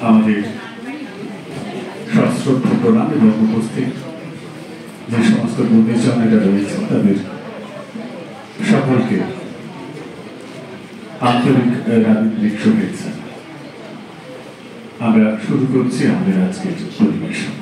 আমাদের সশ্রদ্ধ প্রণাম এবং উপস্থিত যে সমস্ত গুণীজনেরা রয়েছে তাদের সকলকে আন্তরিক রাজনৈতিক শুভেচ্ছা। আমরা শুরু করছি আমাদের আজকের পরিবেশন।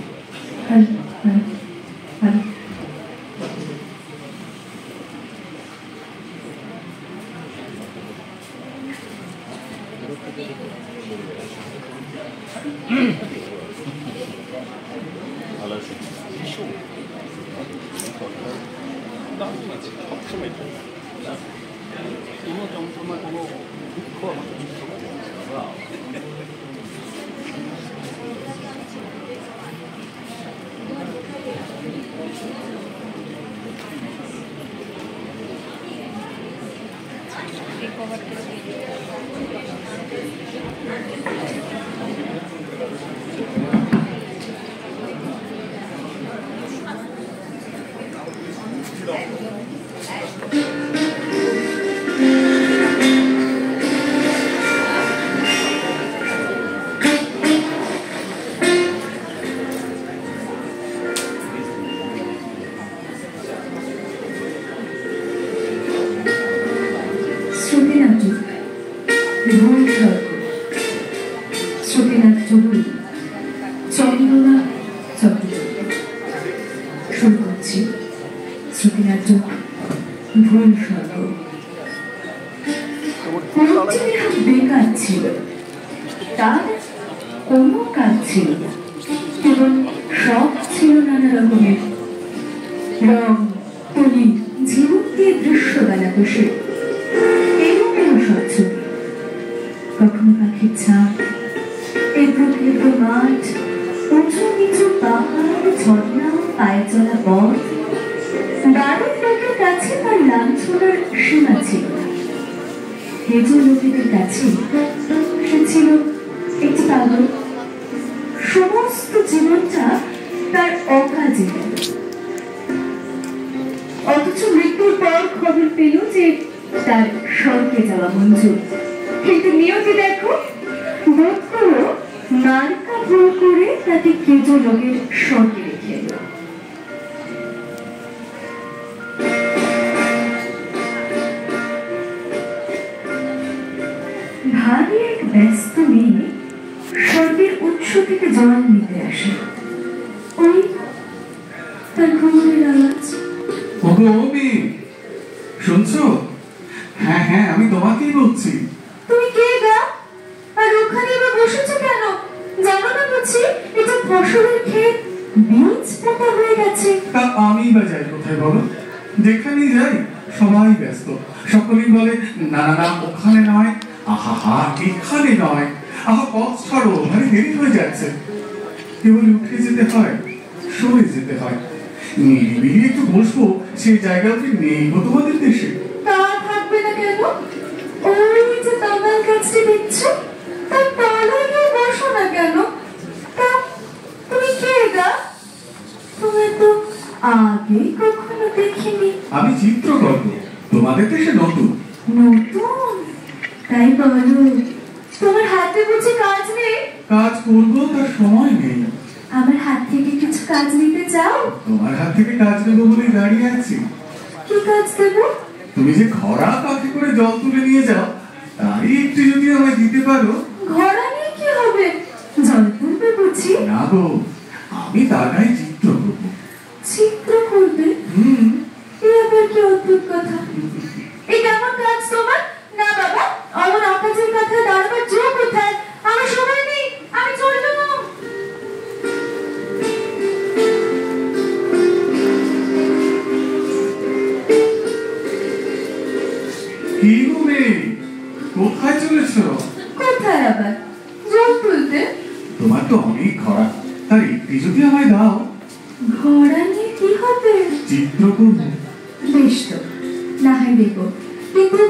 বেকার ছিল, তার কোনো কাজ ছিল না, কেবল শখ ছিল নানা রকমের রং তুলি ঝিনুক দিয়ে দৃশ্য বানাতো সে। এলোমেলো স্বচ্ছ, কখনো পাখির ছাপ, এবড়ো খেবড়ো মাঠ, উঁচু নিচু পাহাড়, ঝর্ণা, পায়ে চলা পথ, বাড়ির লোকের কাছে তার লাঞ্ছনার সীমা ছিল না। হেজো লোকেদের কাছে সে ছিল একটি পাগল। সমস্ত জীবনটা তার অকাজে গেল, অথচ মৃত্যুর পর খবর পেল যে তার স্বর্গে যাওয়া মঞ্জুর। কিন্তু নিয়তি দেখো, বোধ করো নারকা ভুল করে তাকে হেজো লোকের স্বর্গে রেখে এলো। ভারী এক ব্যস্ত মেয়ে স্বর্গের উৎস থেকে জল নিতে আসে। ওই তার ঘুমের আওয়াজ। শুনছো? হ্যাঁ হ্যাঁ, আমি তোমাকেই বলছি। তুমি কে গা? আর ওখানে বা বসেছো কেন? জানো না বুঝি এটা ফসলের ক্ষেত, বীজ পোতা হয়ে গেছে। তা আমি বা যাই কোথায় বলো? যেখানেই যাই সবাই ব্যস্ত, সকলেই বলে না না না ওখানে নয়, আহা হা এখানে নয়, আহা পথ ছাড়ো, ভারী দেরি হয়ে যাচ্ছে। কেবল উঠে যেতে হয়, সরে যেতে হয়। নিরিবিলি একটু বসবো, সেই জায়গাটি নেই গো তোমাদের দেশে। তা থাকবে না কেন? ওই যে তামাল গাছটি দেখছো, তার তলায় গিয়ে বসো না কেন? তা তুমি কে গা? তুমি তো আগে কখনো দেখিনি। আমি চিত্রকর্ম, তোমাদের দেশে নতুন। নতুন? তাই বলো। তোমার হাতে বুঝি কাজ নেই? কাজ করবো, তার সময় নেই। আমার হাত থেকে কিছু কাজ নিতে চাও? তোমার হাত থেকে কাজ নেবো বলে দাঁড়িয়ে আছি। কি কাজ দেবো? তুমি যে ঘোড়া পাখি করে জল তুলে নিয়ে যাও, তারই একটু যদি আমায় দিতে পারো। ঘোড়া নিয়ে কি হবে? জল তুলবে বুঝি? না গো, আমি তার গায়ে চিত্র করবো। চিত্র করবে? এই আবার কি অদ্ভুত কথা। এই কেমন কাজ তোমার? না বাবা, আমার আকাশের কথা দাঁড়াবার জো কোথায়? আমার সময় নেই, আমি চলবো না। কি গো মেয়ে, কোথায় চলেছ? কোথায় আবার? জল তুলতে। তোমার তো অনেক ঘোড়া, তার একটি যদি আমায় দাও। ঘোড়া নিয়ে কি হবে? চিত্র করবো। বেশ তো, না হয় দেবো, কিন্তু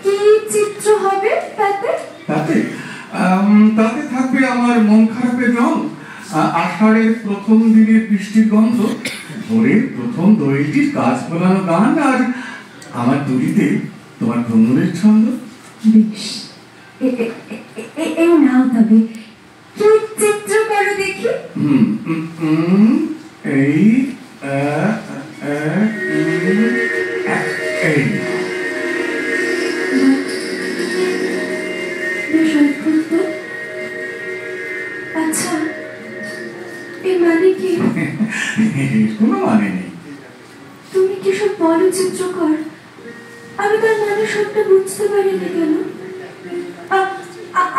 কি চিত্র হবে তাতে? তাতে তাতে থাকবে আমার মন খারাপের রং, আষাঢ়ের প্রথম দিনের বৃষ্টির গন্ধ, ভোরের প্রথম দোয়েলটির কাজ ফলানো গান, আর আমার দুলিতে তোমার ভ্রমণের ছন্দ। বেশ, এই নাও তবে। কি এই এই বেশ অদ্ভুত তো। আচ্ছা, এর মানে কি? কোনো মানে নেই। তুমি কি সব বলো চিত্রকর? আমি তার মানে সবটা বুঝতে পারিনি কেন?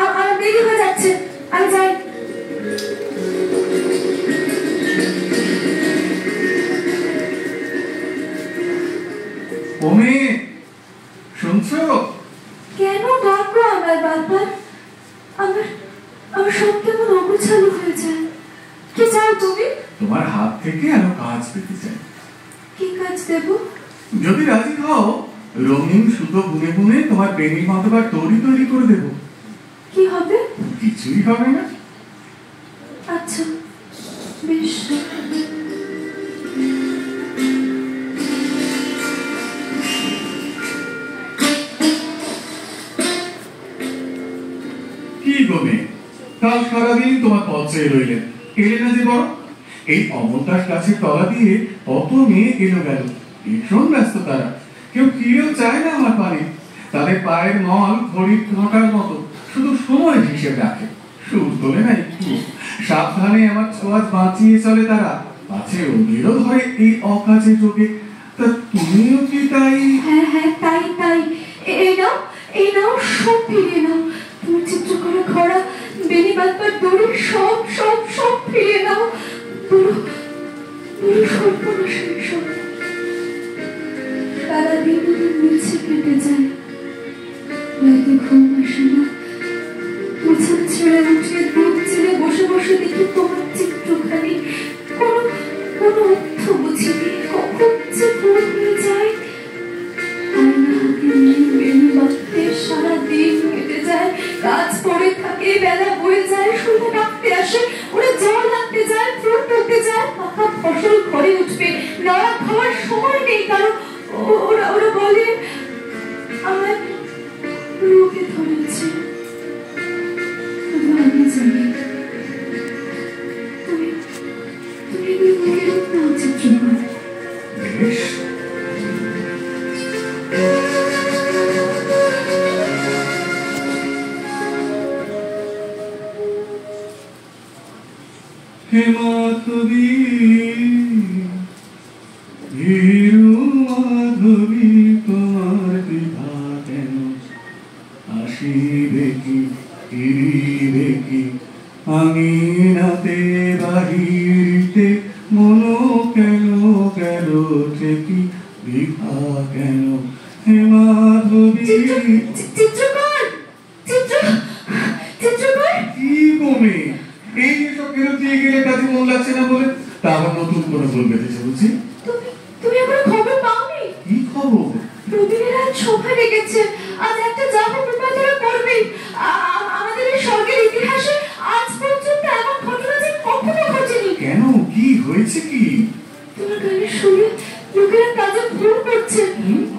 আমার দেরি হয়ে যাচ্ছে, আমি যাই। ওমে, শুনছো? কেন ডাকো আমার বারবার? আমার আমার সব কেমন অগোছালো হয়ে যায়। কি চাও তুমি? তোমার হাত থেকে আরো কাজ পেতে চাই। কি কাজ দেব? যদি রাজি হও, রঙিন সুতো বুনে বুনে তোমার বেনির মাথাবার তৈরি তৈরি করে দেবো। কি হবে? কিছুই হবে না। আচ্ছা, বেশ। কি গমে, কাল সারাদিন তোমার পথ চেয়ে রইলেন, এলে না যে বড়। এই অমলদাস গাছের তলা দিয়ে কত মেয়ে এলো গেল, ভীষণ ব্যস্ত তারা। কেউ কিও চায় না আমার পানে। তাদের পায়ের মল ঘড়ির কাঁটার মতো, শুধু সময় হিসেব রাখে, সুর তোলে না একটু। সাবধানে আমার ছোঁয়াচ বাঁচিয়ে চলে তারা, পাছে ওদেরও ধরে এই অকাজে যোগে। তা তুমিও কি তাই? হ্যাঁ হ্যাঁ, তাই তাই। এই নাও সব ফিরিয়ে নাও। তুমি চিত্রকরা খরা বেনি বাঁধবার দড়ি সব সব সব ফিরিয়ে নাও। পুরো পুরো সর্বনাশের সব। সারাদিন মিছে কেটে যায়, রাতে ঘুম আসে না। উঠান ছেড়ে উঠে দুধ ছেড়ে বসে বসে দেখি তোমার চিত্রখানি। কোনো কোনো অর্থ বুঝিনি, কখন যে ভোর হয়ে যায়। সারাদিন কেটে যায়, কাজ পড়ে থাকে, বেলা বয়ে যায়, সন্ধ্যা ডাকতে আসে, ওরা জল আনতে যায়, ফুল তুলতে যায়, পাকা ফসল ঘরে উঠবে, নাড়া খাওয়ার সময় নেই কারণ ওরা বলে আমার রোগে ধরেছে। আমি জানি তুমি রোগের নাও চিত্রকর। বেশ, হে মাধবী, ভীরু মাধবী, তোমার বিভা কেন? আসিবে কি ফিরিবে কি আঙিনাতে বাহিরিতে? মনো কেন গেল কি বিভা কেন? হে মাধবী। চিত্রকর, চিত্রকর। কি গমে, এই যে সব ফেরত দিয়ে গেলে কাজে মন লাগছে না বলে, তা আবার নতুন করে বল বেঁধেছে বুঝি? তুমি এখনো খবর পাওনি? কি খবর? প্রবীরের আজ সভা ডেকেছে। আজ একটা যাবো বিপদে পড়বেই। আমাদের এই স্বর্গের ইতিহাসে আজ পর্যন্ত এমন ঘটনা যে কখনো ঘটেনি। কেন, কি হয়েছে কি? তোমার গানের সুরে লোকেরা তাজা ভুল করছে।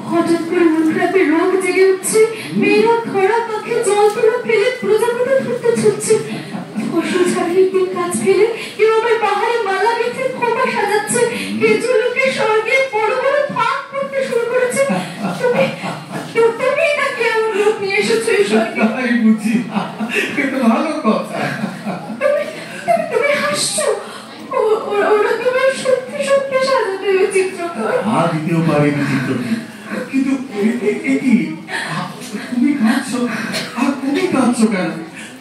হঠাৎ করে মন খারাপের রোগ জেগে উঠছে। মেয়েরা খরা পাখে জল তুলো ফেলে প্রজাপতি ধরতে ছুটছে। ফসল ছাড়িয়ে দিন কাজ ফেলে কেউ আবার পাহাড়ে মালা গেঁথে খোপা সাজাচ্ছে। কিছু লোকে স্বর্গে বড় বড় ফাঁক করতে শুরু করেছে। তুমি নাকি এমন লোক নিয়ে এসেছো এই স্বর্গে? তাই বুঝি, এটা ভালো কথা। তুমি হাসছো? ওরা তোমার সত্যি সত্যি সাজাতে চিত্রকর। আর দিতেও পারিনি চিত্রটি, কিন্তু কি তুমি কাঁদছো? আর তুমি কাঁদছো কেন?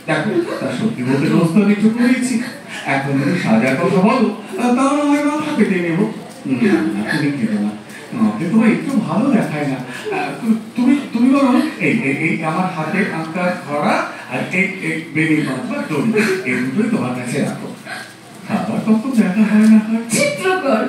দেখো, তা সত্যি বলতে দোস্ত একটু করেছি। এখন যদি সাজার কথা বলো, তাহলে হয় মাথা পেতে নেবো। তুমি কেঁদো না, আমাকে তোমার একটু ভালো দেখায় না। তুমি বলো, এই আমার হাতে আঁকা খরা আর এই বেনি বাঁধবার দড়ি, এই দুটোই তোমার কাছে রাখো। আবার তখন দেখা হয় না হয়। চিত্রকর,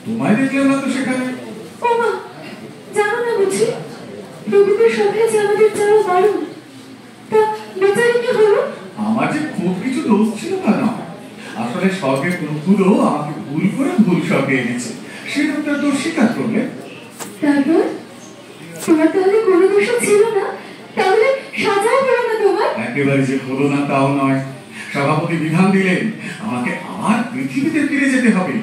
তোমায় দেখলাম না তো সেখানে। ও মা, জানো না বুঝি প্রভুদের সভায় যে আমাদের যাওয়া বারণ। তা বেচারি কি হলো? আমার যে খুব কিছু দোষ ছিল তা না, আসলে স্বর্গের প্রভুরও আমাকে ভুল করে ভুল স্বর্গে এনেছে, সেটা তার দোষ স্বীকার করলে। তারপর তোমার তাহলে কোনো দোষ ছিল না? তাহলে সাজাও হলো না তোমার? একেবারে যে হলো না তাও নয়, সভাপতি বিধান দিলেন আমাকে আবার পৃথিবীতে ফিরে যেতে হবে।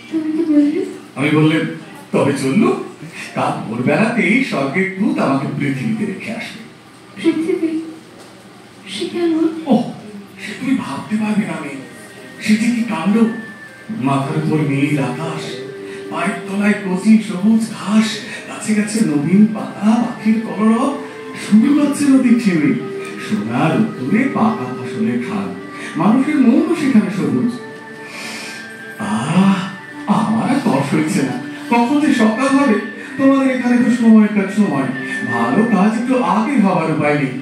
তুমি কি বললে? আমি বললেন তবে চললো, কাল ভোরবেলাতেই স্বর্গের দূত আমাকে পৃথিবীতে রেখে আসবে। পৃথিবী? সে কেমন? ও, সে তুমি ভাবতে পারবে না মেয়ে, সে যে কি কাণ্ড! মাথার উপর নীল আকাশ, পায়ের তলায় কচি সবুজ ঘাস, গাছে গাছে নবীন পাতা, পাখির কলরব, শুরু হচ্ছে নদীর ঢেউয়ে, সোনার উত্তরে পাকা ফসলের খাল, মানুষের মনও সেখানে সবুজ। আমার আর তর সইছে না, কখন যে সকাল হবে। তোমাদের এখানে তো সময়কার সময়, ভালো কাজ একটু আগে হওয়ার উপায় নেই।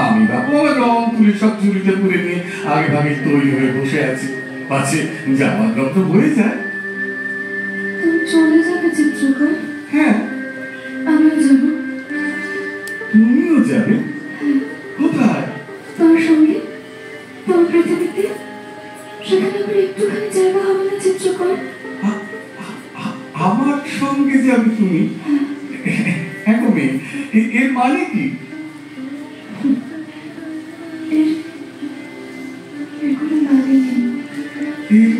আমি বাপু আমার রং তুলে সব চুরিতে পুরে নিয়ে আগে ভাগে তৈরি হয়ে বসে আছি, পাচ্ছে যাওয়ার রক্ত বয়ে যায়। তুমি চলে যাবে চিত্রকর? হ্যাঁ। আমিও যাবো। তুমিও যাবে? কোথায়? তোমার সঙ্গে, তোমার পৃথিবীতে। সেখানে আমার একটুখানি জায়গা হবে না চিত্রকর? আমার সঙ্গে যাবে তুমি? হ্যাঁ গো মেয়ে, এর মানে কি? এর কোনো মানে নেই। এর